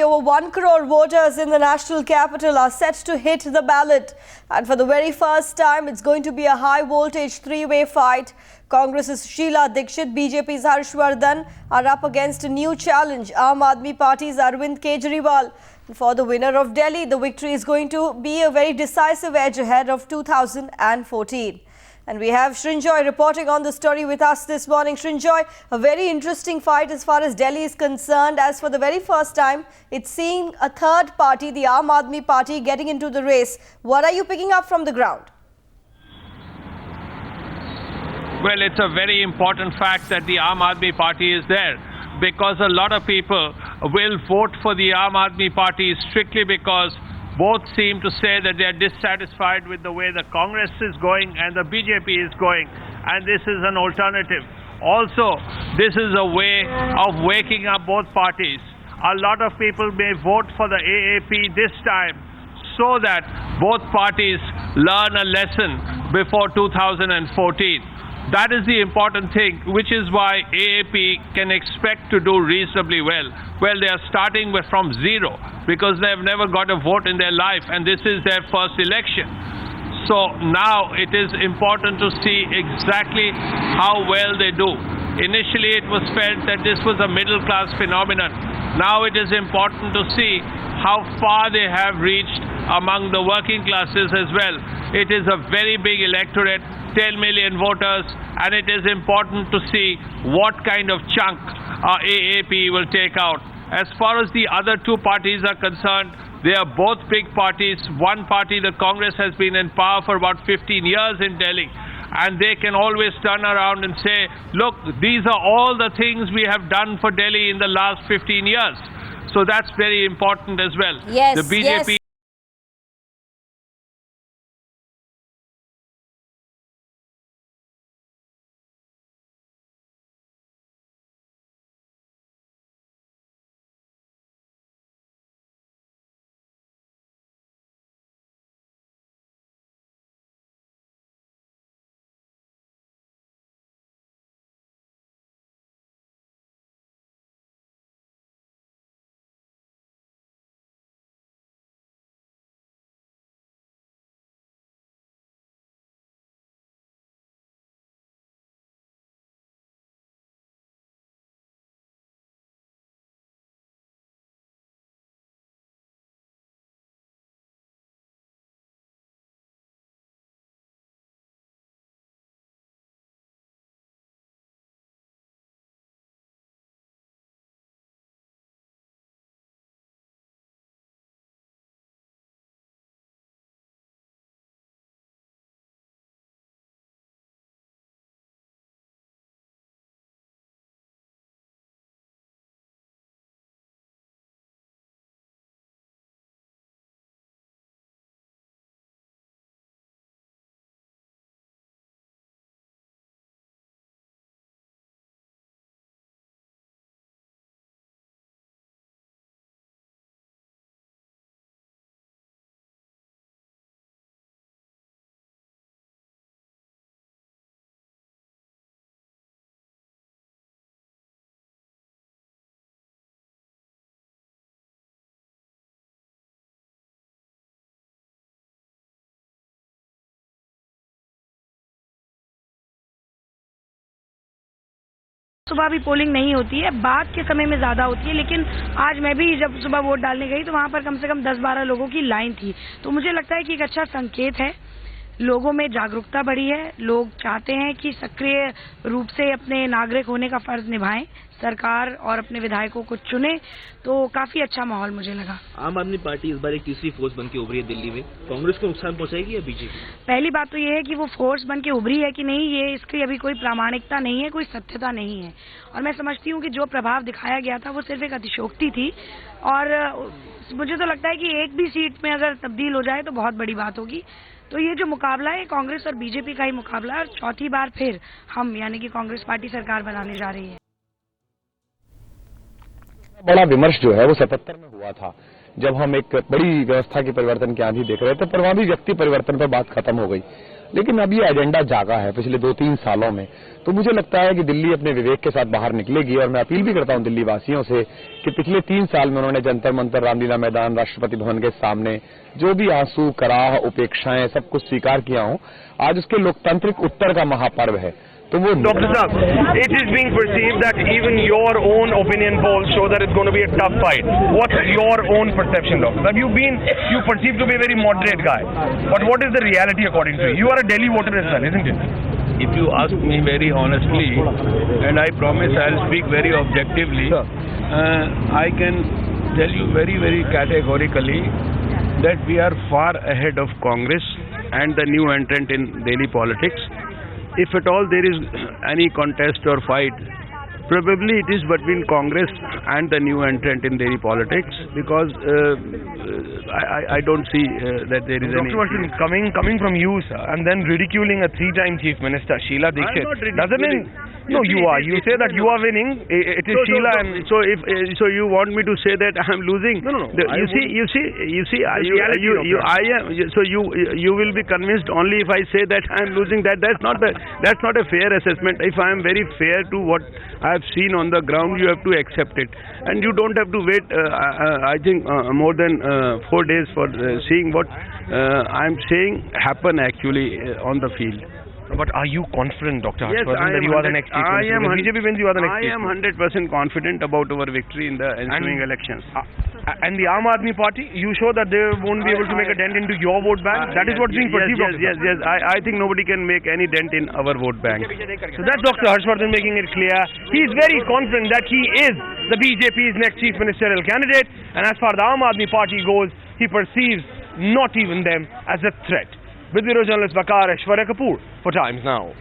Over 1 crore voters in the national capital are set to hit the ballot. And for the very first time, it's going to be a high-voltage three-way fight. Congress's Sheila Dikshit, BJP's Harshvardhan are up against a new challenge, Aam Aadmi Party's Arvind Kejriwal. For the winner of Delhi, the victory is going to be a very decisive edge ahead of 2014. And we have Srinjoy reporting on the story with us this morning. Srinjoy, a very interesting fight as far as Delhi is concerned, as for the very first time, it's seeing a third party, the Aam Aadmi Party, getting into the race. What are you picking up from the ground? Well, it's a very important fact that the Aam Aadmi Party is there, because a lot of people will vote for the Aam Aadmi Party strictly because both seem to say that they are dissatisfied with the way the Congress is going and the BJP is going, and this is an alternative. Also, this is a way of waking up both parties. A lot of people may vote for the AAP this time so that both parties learn a lesson before 2014. That is the important thing, which is why AAP can expect to do reasonably well. Well, they are starting from zero because they have never got a vote in their life, and this is their first election. So now it is important to see exactly how well they do. Initially, it was felt that this was a middle-class phenomenon. Now it is important to see how far they have reached among the working classes as well. It is a very big electorate, 10 million voters, and it is important to see what kind of chunk AAP will take out. As far as the other two parties are concerned, they are both big parties. One party, the Congress, has been in power for about 15 years in Delhi, and they can always turn around and say, look, these are all the things we have done for Delhi in the last 15 years. So that's very important as well. Yes, the BJP yes. सुबह भी polling नहीं होती है, बाद के समय में ज़्यादा होती है, लेकिन आज मैं भी जब सुबह वोट डालने गई तो वहाँ पर कम से कम 10-12 लोगों की लाइन थी। तो मुझे लगता है कि एक अच्छा संकेत है, लोगों में जागरूकता बढ़ी है, लोग चाहते हैं कि सक्रिय रूप से अपने नागरिक होने का फर्ज निभाएं, सरकार और अपने विधायकों को चुने, तो काफी अच्छा माहौल मुझे लगा। आम आदमी पार्टी इस बार एक तीसरी फोर्स बन के उभरी है दिल्ली में, कांग्रेस को नुकसान पहुंचाएगी या बीजेपी? पहली बात तो ये है कि वो फोर्स बन के उभरी है कि नहीं, ये इसकी अभी कोई प्रामाणिकता नहीं है, कोई सत्यता नहीं है, और मैं समझती हूँ कि जो प्रभाव दिखाया गया था वो सिर्फ एक अतिशयोक्ति थी, और मुझे तो लगता है कि एक भी सीट में अगर तब्दील हो जाए तो बहुत बड़ी बात होगी। तो ये जो मुकाबला है कांग्रेस और बीजेपी का ही मुकाबला है, और चौथी बार फिर हम यानी कि कांग्रेस पार्टी सरकार बनाने जा रही है। बड़ा विमर्श जो है वो 77 में हुआ था, जब हम एक बड़ी व्यवस्था के परिवर्तन की आंधी देख रहे थे, पर वहां भी व्यक्ति परिवर्तन पर बात खत्म हो गई। लेकिन अब ये एजेंडा जागा है पिछले 2-3 सालों में। तो मुझे लगता है कि दिल्ली अपने विवेक के साथ बाहर निकलेगी और मैं अपील भी करता हूं दिल्ली वासियों से कि पिछले 3 साल में उन्होंने जंतर मंतर, रामलीला मैदान, राष्ट्रपति भवन के सामने जो भी आंसू, कराह, उपेक्षाएं सब कुछ स्वीकार किया हो, आज उसके लोकतांत्रिक उत्तर का महापर्व है। तो वो Dr. Saab, it is being perceived that even your own opinion polls show that it's going to be a tough fight. What's your own perception, Dr. Saab? You perceive to be a very moderate guy. But what is the reality according to you? You are a Delhi voter as well, isn't it? If you ask me very honestly, and I promise I'll speak very objectively, I can tell you very, very categorically that we are far ahead of Congress and the new entrant in Delhi politics. If at all there is any contest or fight, probably it is between Congress and the new entrant in Delhi politics, because I don't see that there is any... Dr. Varshan, coming from you, sir, and then ridiculing a 3-time Chief Minister, Sheila Dikshit, doesn't it? No, you are. You say that you are winning. It is Sheila and... So you want me to say that I am losing? No. You see. You will be convinced only if I say that I am losing. That's not a fair assessment. If I am very fair to what I have seen on the ground, you have to accept it, and you don't have to wait. I think more than 4 days for seeing what I am saying happen actually on the field. But are you confident, Dr. Yes, Harshvardhan, that you are the next Chief Minister? If BJP wins, you are the next Chief Minister. I am 100% confident about our victory in the ensuing elections. And the Aam Aadmi Party, you show that they won't be able to make a dent into your vote bank? That is what's being perceived. Yes. I think nobody can make any dent in our vote bank. So that's Dr. Harshvardhan making it clear. He is very confident that he is the BJP's next Chief Ministerial candidate. And as far as the Aam Aadmi Party goes, he perceives not even them as a threat. With Bureau Journalist Bakar, Aishwarya Kapoor for Times Now.